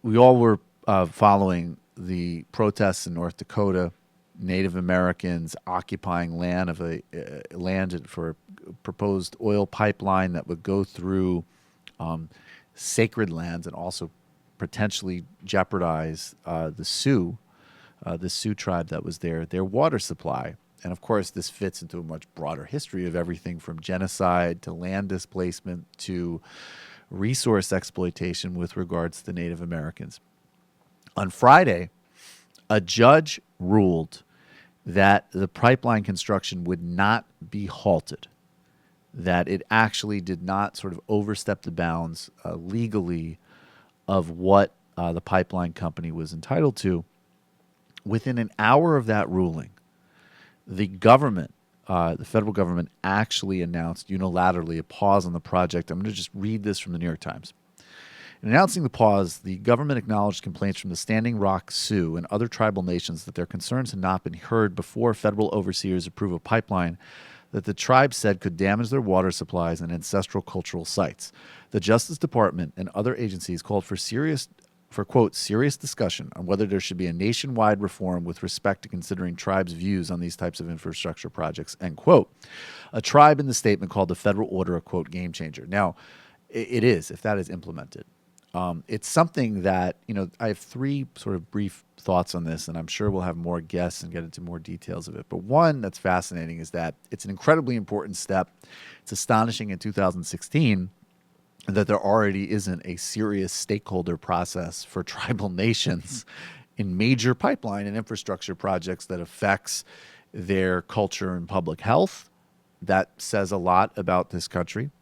we all were following the protests in North Dakota, Native Americans occupying land of land for a proposed oil pipeline that would go through sacred lands and also potentially jeopardize the Sioux tribe that was there, their water supply. And of course, this fits into a much broader history of everything from genocide to land displacement to resource exploitation with regards to Native Americans. On Friday, a judge ruled that the pipeline construction would not be halted, that it actually did not sort of overstep the bounds legally of what the pipeline company was entitled to. Within an hour of that ruling, the government, the federal government, actually announced unilaterally a pause on the project. I'm going to just read this from the New York Times. In announcing the pause, the government acknowledged complaints from the Standing Rock Sioux and other tribal nations that their concerns had not been heard before federal overseers approved a pipeline that the tribe said could damage their water supplies and ancestral cultural sites. The Justice Department and other agencies called for quote, serious discussion on whether there should be a nationwide reform with respect to considering tribes' views on these types of infrastructure projects, end quote. A tribe in the statement called the federal order a, quote, game changer. Now, it is, if that is implemented. It's something that, I have three sort of brief thoughts on this, and I'm sure we'll have more guests and get into more details of it. But one that's fascinating is that it's an incredibly important step. It's astonishing in 2016 that there already isn't a serious stakeholder process for tribal nations in major pipeline and infrastructure projects that affects their culture and public health. That says a lot about this country.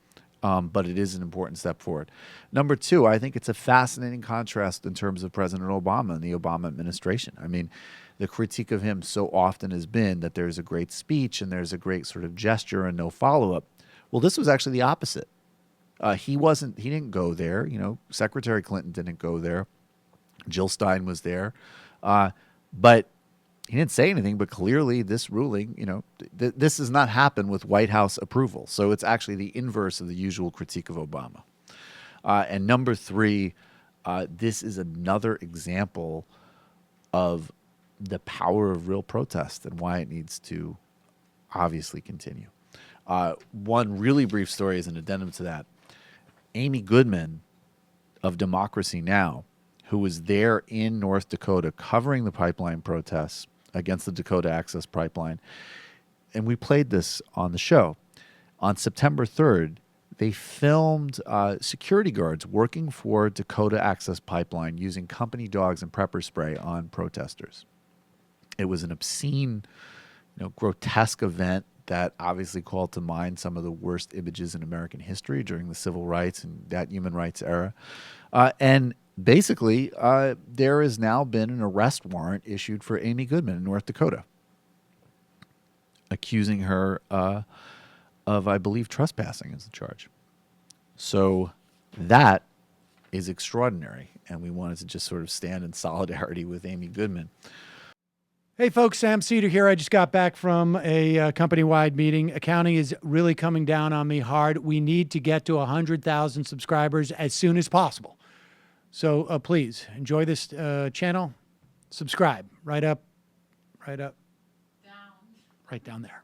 But it is an important step forward. Number two, I think it's a fascinating contrast in terms of President Obama and the Obama administration. I mean, the critique of him so often has been that there's a great speech and there's a great sort of gesture and no follow-up. Well, this was actually the opposite. He didn't go there. Secretary Clinton didn't go there. Jill Stein was there. But he didn't say anything, but clearly this ruling, this does not happen with White House approval. So it's actually the inverse of the usual critique of Obama. And number three, this is another example of the power of real protest and why it needs to obviously continue. One really brief story is an addendum to that. Amy Goodman of Democracy Now!, who was there in North Dakota covering the pipeline protests against the Dakota Access Pipeline. And we played this on the show. On September 3rd, they filmed security guards working for Dakota Access Pipeline using company dogs and pepper spray on protesters. It was an obscene, grotesque event that obviously called to mind some of the worst images in American history during the civil rights and that human rights era. And basically, there has now been an arrest warrant issued for Amy Goodman in North Dakota, accusing her of, I believe, trespassing as the charge. So that is extraordinary, and we wanted to just sort of stand in solidarity with Amy Goodman. Hey folks, Sam Cedar here. I just got back from a company-wide meeting. Accounting is really coming down on me hard. We need to get to 100,000 subscribers as soon as possible. So please enjoy this channel. Subscribe right down there.